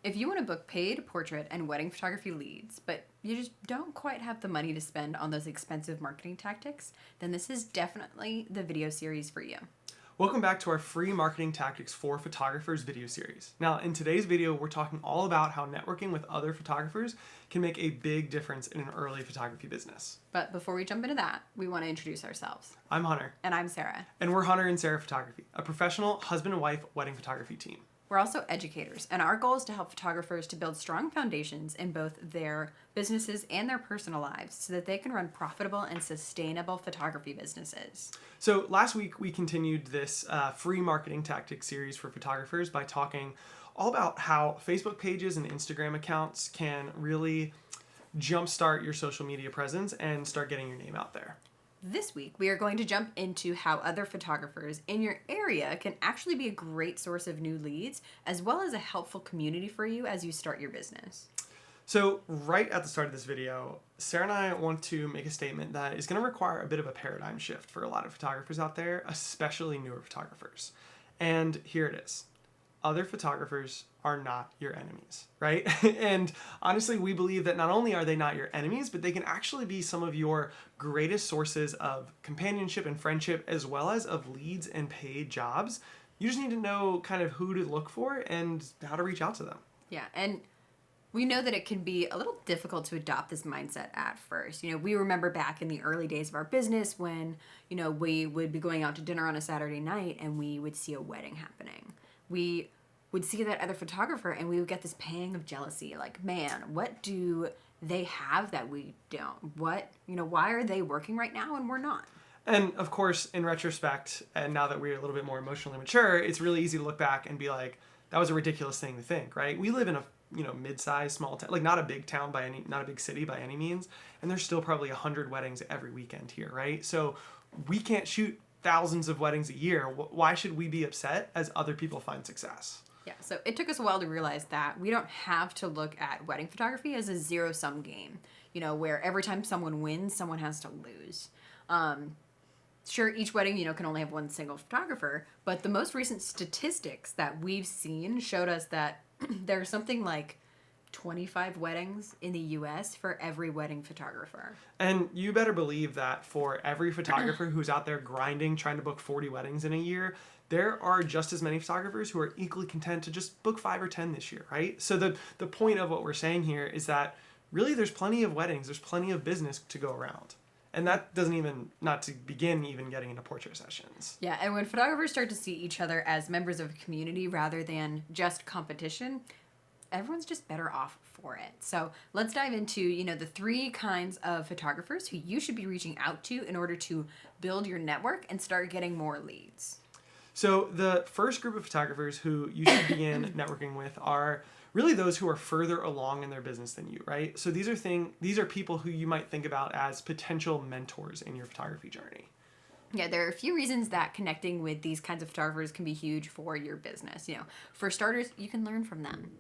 If you want to book paid portrait and wedding photography leads, but you just don't quite have the money to spend on those expensive marketing tactics, then this is definitely the video series for you. Welcome back to our free marketing tactics for photographers video series. Now, in today's video, we're talking all about how networking with other photographers can make a big difference in an early photography business. But before we jump into that, we want to introduce ourselves. I'm Hunter. And I'm Sarah. And we're Hunter and Sarah Photography, a professional husband and wife wedding photography team. We're also educators, and our goal is to help photographers to build strong foundations in both their businesses and their personal lives so that they can run profitable and sustainable photography businesses. So last week, we continued this free marketing tactics series for photographers by talking all about how Facebook pages and Instagram accounts can really jumpstart your social media presence and start getting your name out there. This week, we are going to jump into how other photographers in your area can actually be a great source of new leads, as well as a helpful community for you as you start your business. So right at the start of this video, Sarah and I want to make a statement that is going to require a bit of a paradigm shift for a lot of photographers out there, especially newer photographers. And here it is. Other photographers are not your enemies, right? And honestly, we believe that not only are they not your enemies, but they can actually be some of your greatest sources of companionship and friendship, as well as of leads and paid jobs. You just need to know kind of who to look for and how to reach out to them. Yeah, and we know that it can be a little difficult to adopt this mindset at first. We remember back in the early days of our business when, we would be going out to dinner on a Saturday night and we would see a wedding happening. We would see that other photographer and we would get this pang of jealousy. Like, man, what do they have that we don't? Why are they working right now and we're not? And of course, in retrospect, and now that we're a little bit more emotionally mature, it's really easy to look back and be like, that was a ridiculous thing to think, right? We live in a mid-sized small town, like not a big town not a big city by any means, and there's still probably 100 weddings every weekend here, right? So we can't shoot thousands of weddings a year. Why should we be upset as other people find success? Yeah, so it took us a while to realize that we don't have to look at wedding photography as a zero-sum game, where every time someone wins, someone has to lose. Sure, each wedding, can only have one single photographer, but the most recent statistics that we've seen showed us that there's something like 25 weddings in the U.S. for every wedding photographer. And you better believe that for every photographer who's out there grinding, trying to book 40 weddings in a year, there are just as many photographers who are equally content to just book 5 or 10 this year, right? So the point of what we're saying here is that really there's plenty of weddings, there's plenty of business to go around. And that doesn't not to begin even getting into portrait sessions. Yeah, and when photographers start to see each other as members of a community rather than just competition, everyone's just better off for it. So let's dive into, the 3 kinds of photographers who you should be reaching out to in order to build your network and start getting more leads. So the first group of photographers who you should begin networking with are really those who are further along in their business than you, right? So these are people who you might think about as potential mentors in your photography journey. Yeah, there are a few reasons that connecting with these kinds of photographers can be huge for your business. For starters, you can learn from them.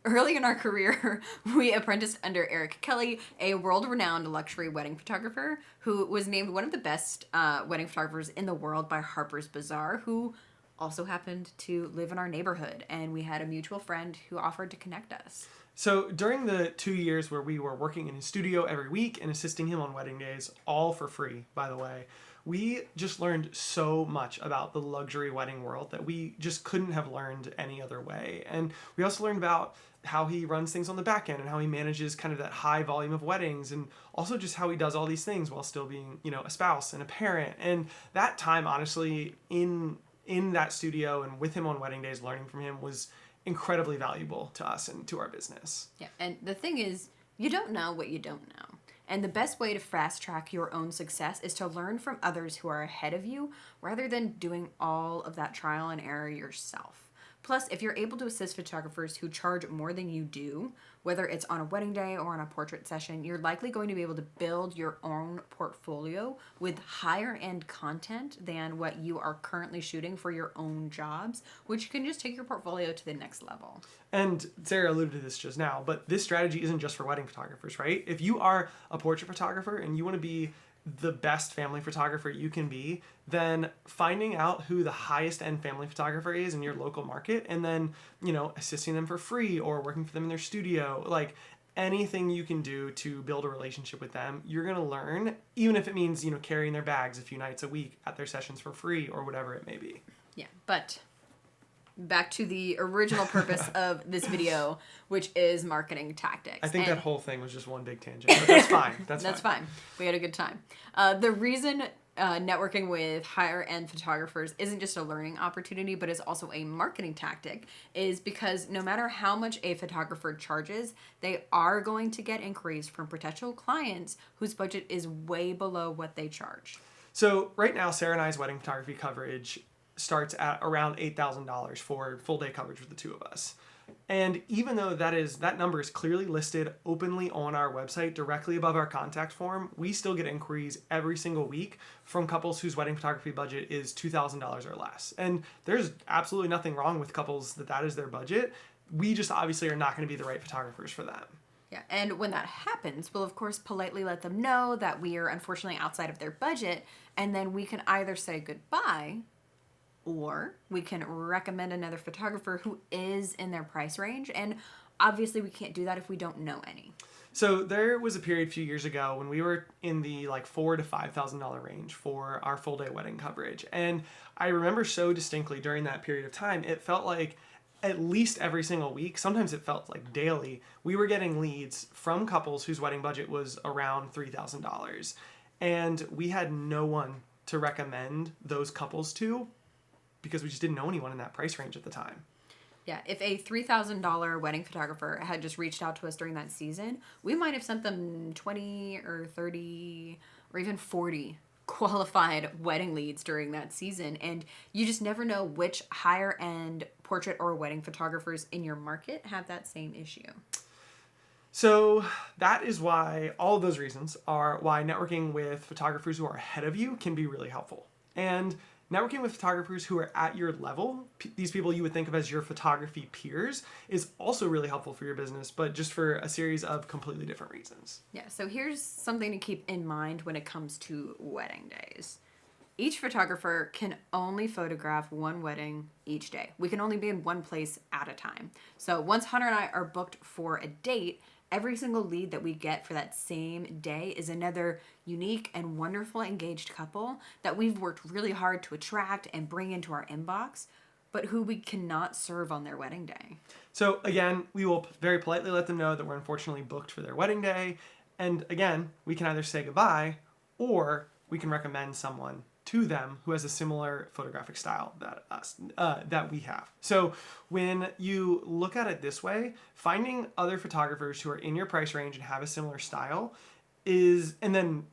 Early in our career, we apprenticed under Eric Kelly, a world-renowned luxury wedding photographer who was named one of the best wedding photographers in the world by Harper's Bazaar, who also happened to live in our neighborhood, and we had a mutual friend who offered to connect us. So during the 2 years where we were working in his studio every week and assisting him on wedding days, all for free, by the way, we just learned so much about the luxury wedding world that we just couldn't have learned any other way. And we also learned about how he runs things on the back end and how he manages kind of that high volume of weddings, and also just how he does all these things while still being, a spouse and a parent. And that time, honestly, in that studio and with him on wedding days, learning from him was incredibly valuable to us and to our business. Yeah, and the thing is, you don't know what you don't know. And the best way to fast track your own success is to learn from others who are ahead of you rather than doing all of that trial and error yourself. Plus, if you're able to assist photographers who charge more than you do, whether it's on a wedding day or on a portrait session, you're likely going to be able to build your own portfolio with higher end content than what you are currently shooting for your own jobs, which can just take your portfolio to the next level. And Sarah alluded to this just now, but this strategy isn't just for wedding photographers, right? If you are a portrait photographer and you want to be the best family photographer you can be, then finding out who the highest end family photographer is in your local market, and then, assisting them for free or working for them in their studio, like anything you can do to build a relationship with them, you're going to learn, even if it means, carrying their bags a few nights a week at their sessions for free or whatever it may be. Yeah, but back to the original purpose of this video, which is marketing tactics. I think that whole thing was just one big tangent, but that's fine. That's fine. We had a good time. The reason networking with higher end photographers isn't just a learning opportunity, but is also a marketing tactic, is because no matter how much a photographer charges, they are going to get inquiries from potential clients whose budget is way below what they charge. So right now, Sarah and I's wedding photography coverage starts at around $8,000 for full day coverage with the two of us. And even though that number is clearly listed openly on our website directly above our contact form, we still get inquiries every single week from couples whose wedding photography budget is $2,000 or less. And there's absolutely nothing wrong with couples that is their budget. We just obviously are not going to be the right photographers for them. Yeah, and when that happens, we'll of course politely let them know that we are unfortunately outside of their budget, and then we can either say goodbye, or we can recommend another photographer who is in their price range. And obviously we can't do that if we don't know any. So there was a period a few years ago when we were in the $4,000 to $5,000 range for our full day wedding coverage. And I remember so distinctly during that period of time, it felt like at least every single week, sometimes it felt like daily, we were getting leads from couples whose wedding budget was around $3,000. And we had no one to recommend those couples to, because we just didn't know anyone in that price range at the time. Yeah, if a $3,000 wedding photographer had just reached out to us during that season, we might have sent them 20 or 30 or even 40 qualified wedding leads during that season. And you just never know which higher end portrait or wedding photographers in your market have that same issue. So that is why all of those reasons are why networking with photographers who are ahead of you can be really helpful. And networking with photographers who are at your level, these people you would think of as your photography peers, is also really helpful for your business, but just for a series of completely different reasons. Yeah, so here's something to keep in mind when it comes to wedding days. Each photographer can only photograph one wedding each day. We can only be in one place at a time. So once Hunter and I are booked for a date, every single lead that we get for that same day is another unique and wonderful engaged couple that we've worked really hard to attract and bring into our inbox, but who we cannot serve on their wedding day. So again, we will very politely let them know that we're unfortunately booked for their wedding day. And again, we can either say goodbye or we can recommend someone to them who has a similar photographic style that we have. So when you look at it this way, finding other photographers who are in your price range and have a similar style and then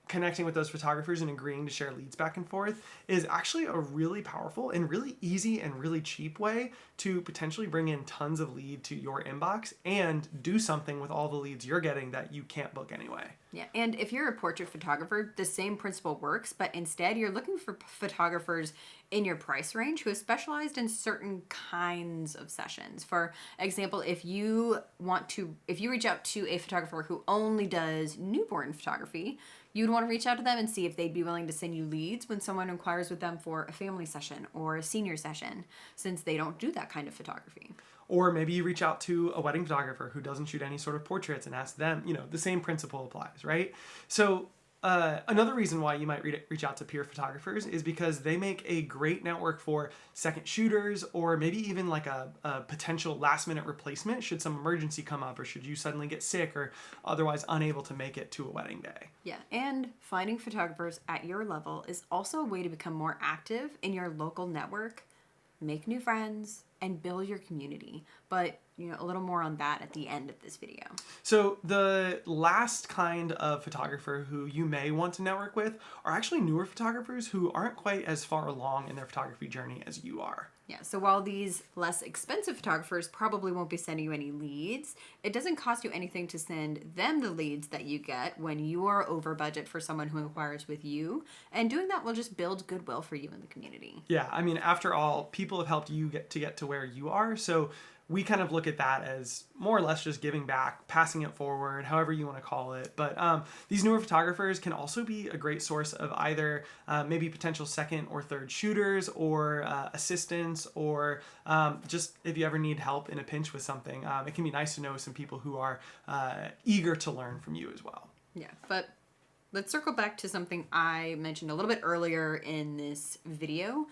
connecting with those photographers and agreeing to share leads back and forth is actually a really powerful and really easy and really cheap way to potentially bring in tons of lead to your inbox and do something with all the leads you're getting that you can't book anyway. Yeah, and if you're a portrait photographer, the same principle works, but instead you're looking for photographers in your price range who have specialized in certain kinds of sessions. For example, if you reach out to a photographer who only does newborn photography, you'd want to reach out to them and see if they'd be willing to send you leads when someone inquires with them for a family session or a senior session, since they don't do that kind of photography. Or maybe you reach out to a wedding photographer who doesn't shoot any sort of portraits and ask them, the same principle applies, right? So another reason why you might reach out to peer photographers is because they make a great network for second shooters, or maybe even like a potential last minute replacement should some emergency come up, or should you suddenly get sick or otherwise unable to make it to a wedding day. Yeah, and finding photographers at your level is also a way to become more active in your local network, make new friends, and build your community. But a little more on that at the end of this video. So the last kind of photographer who you may want to network with are actually newer photographers who aren't quite as far along in their photography journey as you are. Yeah, so while these less expensive photographers probably won't be sending you any leads, it doesn't cost you anything to send them the leads that you get when you are over budget for someone who inquires with you, and doing that will just build goodwill for you in the community. Yeah, I mean, after all, people have helped you get to where you are, so we kind of look at that as more or less just giving back, passing it forward, however you want to call it. But these newer photographers can also be a great source of either maybe potential second or third shooters, or assistants, or just if you ever need help in a pinch with something, it can be nice to know some people who are eager to learn from you as well. Yeah, but let's circle back to something I mentioned a little bit earlier in this video: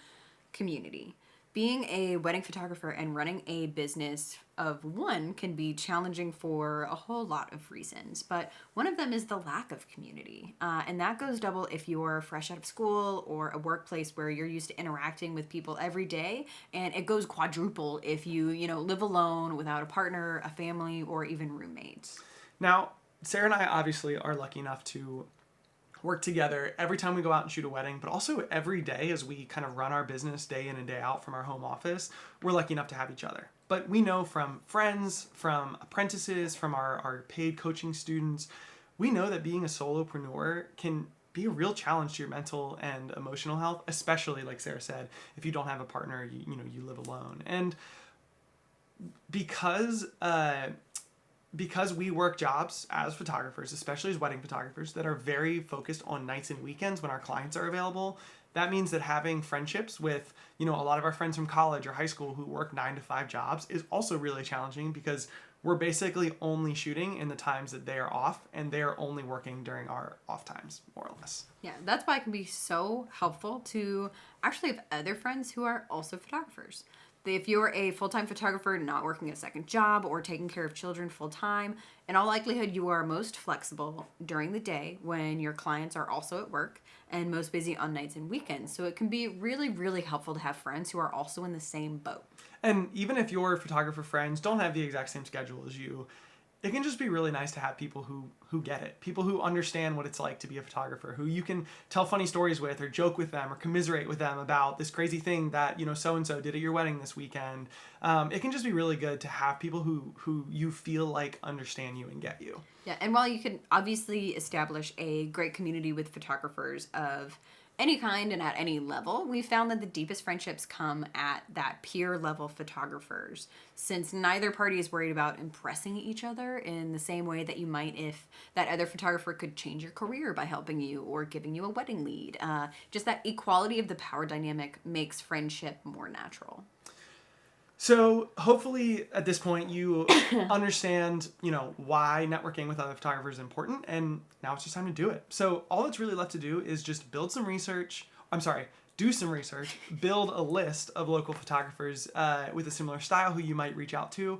community. Being a wedding photographer and running a business of one can be challenging for a whole lot of reasons, but one of them is the lack of community. And that goes double if you're fresh out of school or a workplace where you're used to interacting with people every day, and it goes quadruple if you live alone without a partner, a family, or even roommates. Now, Sarah and I obviously are lucky enough to work together every time we go out and shoot a wedding, but also every day as we kind of run our business day in and day out from our home office. We're lucky enough to have each other. But we know from friends, from apprentices, from our paid coaching students, we know that being a solopreneur can be a real challenge to your mental and emotional health, especially, like Sarah said, if you don't have a partner, you live alone. And because we work jobs as photographers, especially as wedding photographers, that are very focused on nights and weekends when our clients are available, that means that having friendships with, a lot of our friends from college or high school who work 9 to 5 jobs is also really challenging, because we're basically only shooting in the times that they are off, and they are only working during our off times, more or less. Yeah, that's why it can be so helpful to actually have other friends who are also photographers. If you're a full-time photographer not working a second job or taking care of children full-time, in all likelihood you are most flexible during the day when your clients are also at work, and most busy on nights and weekends. So it can be really, really helpful to have friends who are also in the same boat. And even if your photographer friends don't have the exact same schedule as you, it can just be really nice to have people who get it, people who understand what it's like to be a photographer, who you can tell funny stories with, or joke with them, or commiserate with them about this crazy thing that so-and-so did at your wedding this weekend. It can just be really good to have people who you feel like understand you and get you. Yeah, and while you can obviously establish a great community with photographers of any kind and at any level, we found that the deepest friendships come at that peer level photographers, since neither party is worried about impressing each other in the same way that you might if that other photographer could change your career by helping you or giving you a wedding lead. Just that equality of the power dynamic makes friendship more natural. So hopefully at this point you understand, why networking with other photographers is important, and now it's just time to do it. So all that's really left to do is just do some research, build a list of local photographers with a similar style who you might reach out to,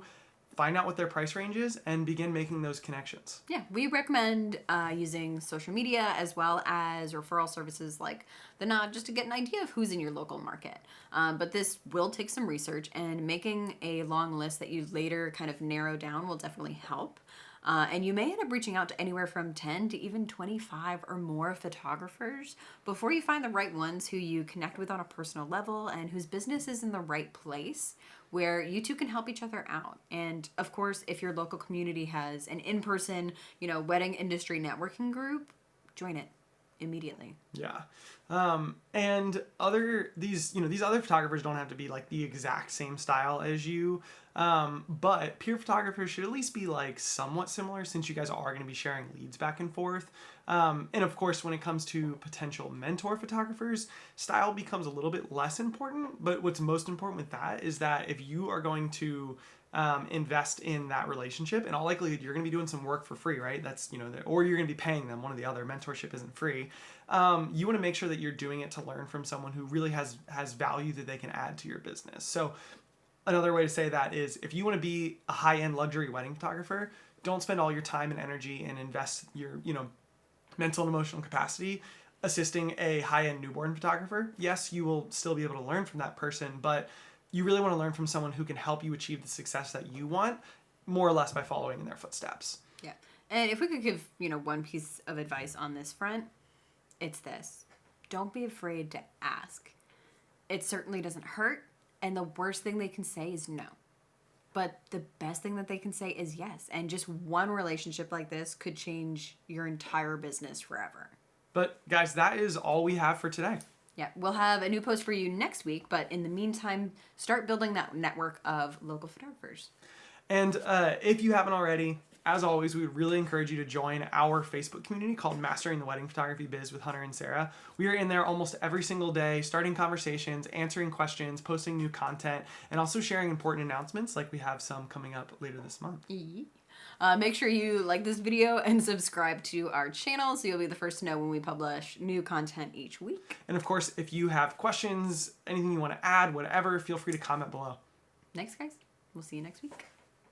find out what their price range is, and begin making those connections. Yeah, we recommend using social media as well as referral services like The Nod, just to get an idea of who's in your local market. But this will take some research, and making a long list that you later kind of narrow down will definitely help. And you may end up reaching out to anywhere from 10 to even 25 or more photographers before you find the right ones who you connect with on a personal level and whose business is in the right place, where you two can help each other out. And of course, if your local community has an in-person, wedding industry networking group, join it immediately. Yeah. And these other photographers don't have to be like the exact same style as you. But peer photographers should at least be like somewhat similar, since you guys are going to be sharing leads back and forth. And of course, when it comes to potential mentor photographers, style becomes a little bit less important. But what's most important with that is that if you are going to invest in that relationship, in all likelihood, you're going to be doing some work for free, right? That's, or you're going to be paying them, one or the other. Mentorship isn't free. You want to make sure that you're doing it to learn from someone who really has value that they can add to your business. So another way to say that is, if you want to be a high-end luxury wedding photographer, don't spend all your time and energy and invest your, mental and emotional capacity assisting a high-end newborn photographer. Yes, you will still be able to learn from that person, but you really want to learn from someone who can help you achieve the success that you want, more or less by following in their footsteps. Yeah. And if we could give, one piece of advice on this front, it's this: don't be afraid to ask. It certainly doesn't hurt, and the worst thing they can say is no. But the best thing that they can say is yes. And just one relationship like this could change your entire business forever. But guys, that is all we have for today. Yeah, we'll have a new post for you next week, but in the meantime, start building that network of local photographers. And if you haven't already, as always, we would really encourage you to join our Facebook community called Mastering the Wedding Photography Biz with Hunter and Sarah. We are in there almost every single day, starting conversations, answering questions, posting new content, and also sharing important announcements like we have some coming up later this month. Make sure you like this video and subscribe to our channel so you'll be the first to know when we publish new content each week. And of course, if you have questions, anything you want to add, whatever, feel free to comment below. Thanks, guys. We'll see you next week.